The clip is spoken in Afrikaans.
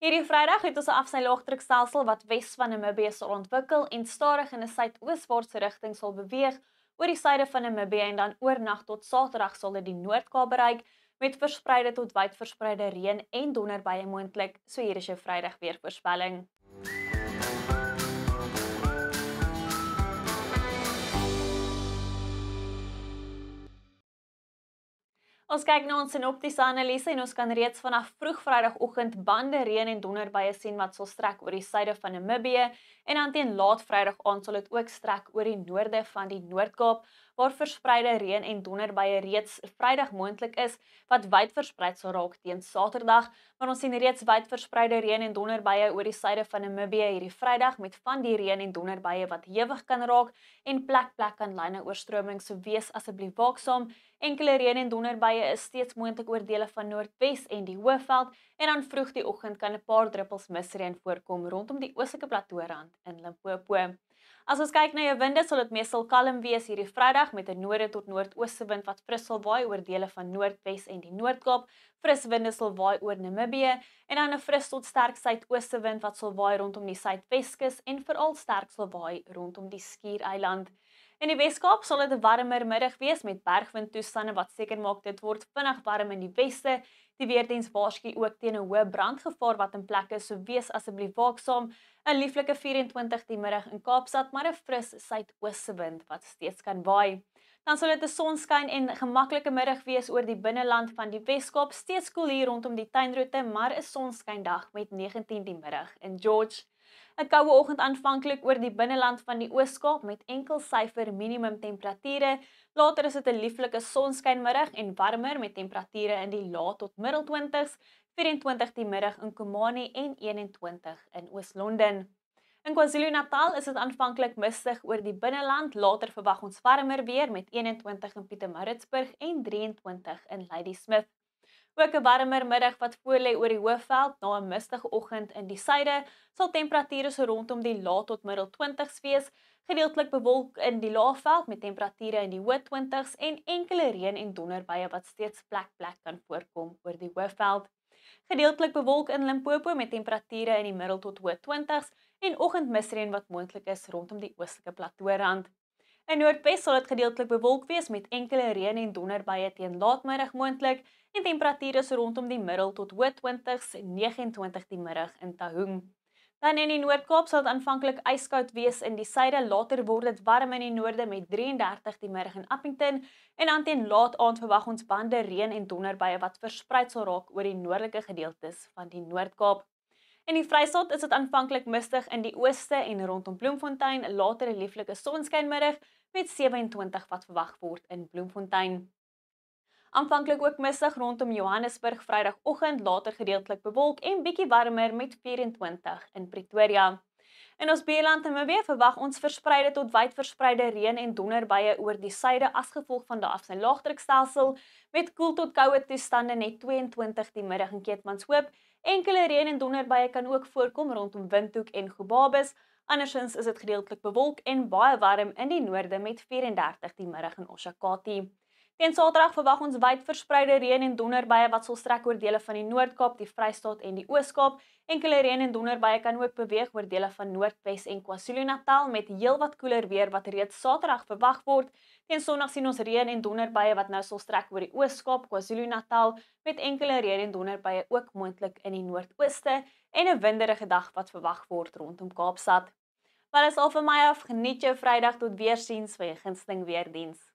Hierdie Vrydag het ons 'n afsnylaagdrukstelsel wat Wes van Namibië sal ontwikkel en stadig in 'n suidooswaartse rigting sal beweeg oor die suide van Namibië en dan oornag tot Saterdag sal dit die Noord-Kaap bereik met verspreide tot wyd verspreide reën en donderbuie moontlik. So hier is jou Vrydag weervoorspelling. Ons kyk na ons sinoptiese analise en ons kan reeds vanaf vroeg Vrydagoggend bande reën en donderbuie sien wat sal strek oor die suide van Namibië en dan teen laat Vrydag aand sal dit ook strek oor die noorde van die Noord-Kaap waar verspreide reën en donderbuie reeds Vrydag moontlik is wat wyd versprei sal raak teen Saterdag, maar ons sien reeds wyd verspreide reën en donderbuie oor die suide van Namibië hierdie Vrydag met van die reën en donderbuie wat hewig kan raak en plek kan lyne oorstromings, so wees asseblief waaksaam. Enkele reën en donderbuie is steeds moontlik oor dele van Noordwes en die Hoëveld en dan vroeg die oggend kan 'n paar druppels misreën voorkom rondom die oostelike platooirand in Limpopo. As ons kyk na jou winde, sal dit meestal kalm wees hierdie Vrydag met 'n noorde tot noordooste wind wat fris sal waai oor dele van Noordwes en die Noord-Kaap. Fris winde sal waai oor Namibië en dan 'n fris tot sterk suidooste wind wat sal waai rondom die Suidweskus en veral sterk sal waai rondom die Skiereiland. In die Weskaap sal dit 'n warmer middag wees met bergwindtoestande wat seker maak dit word vinnig warm in die weste. Die weerdiens waarsku ook teen 'n hoë brandgevaar wat in plek is, so wees asseblief waaksaam. 'n Lieflike 24 die middag in Kaapstad, maar 'n fris suidooste wind wat steeds kan waai. Dan sal dit 'n sonskyn en gemaklike middag wees oor die binneland van die Weskaap, steeds koel hier rondom die tuinroete, maar 'n sonskyndag met 19 die middag in George. 'n Koue oggend aanvanklik oor die binneland van die Oos-Kaap met enkel syfer minimum temperature. Later is dit 'n lieflike sonskynmiddag en warmer met temperature in die lae tot middel 20s, 24 die middag in Komani en 21 in Oos-London. In KwaZulu-Natal is dit aanvanklik mistig oor die binneland, later verwag ons warmer weer met 21 in Pietermaritzburg en 23 in Ladysmith. Ook 'n warmer middag wat voorlê oor die Hoëveld na 'n mistige oggend in die suide, sal temperature so rondom die lae tot middel 20s wees, gedeeltelik bewolk in die Laagveld met temperature in die hoë 20s en enkele reën en donderbuie wat steeds plek kan voorkom oor die Hoëveld. Gedeeltelik bewolk in Limpopo met temperature in die middel tot hoë 20s en oggendmisreën wat moontlik is rondom die oostelike platooirand. In Noordwes sal dit gedeeltelik bewolk wees met enkele reën en donderbuie teen laatmiddag moontlik en temperature so rondom die middel tot hoë 20s en 29 die middag in Taung. Dan in die Noord-Kaap sal dit aanvanklik yskoud wees in die suide, later word dit warm in die noorde met 33 die middag in Appington en dan teen laat aand verwag ons bande reën en donderbuie wat versprei sal raak oor die noordelike gedeeltes van die Noord-Kaap. In die Vrystaat is dit aanvanklik mistig in die ooste en rondom Bloemfontein, later 'n lieflike sonskynmiddag met 27 wat verwag word in Bloemfontein. Aanvanklik ook mistig rondom Johannesburg Vrydagoggend, later gedeeltelik bewolk en bietjie warmer met 24 in Pretoria. In ons buurland Namibië verwag ons verspreide tot wyd verspreide reën en donderbuie oor die suide as gevolg van die afsnylaagdrukstelsel met koel tot koue toestande net 22 die middag in Keetmanshoop. Enkele reën en donderbuie kan ook voorkom rondom Windhoek en Gobabis. Andersins is dit gedeeltelik bewolk en baie warm in die noorde met 34 die middag in Oshakati. Teen Saterdag verwag ons wyd verspreide reën en donderbuie wat sal strek oor dele van die Noord-Kaap, die Vrystaat en die Oos-Kaap. Enkele reën en donderbuie kan ook beweeg oor dele van Noordwes en KwaZulu-Natal met heelwat koeler weer wat reeds Saterdag verwag word. Teen Sondag sien ons reën en donderbuie wat nou sal strek oor die Oos-Kaap, KwaZulu-Natal met enkele reën en donderbuie ook moontlik in die Noordooste en 'n winderige dag wat verwag word rondom Kaapstad. Wel is al vir my af, geniet jou Vrydag tot weersiens by jou gunsteling weerdiens.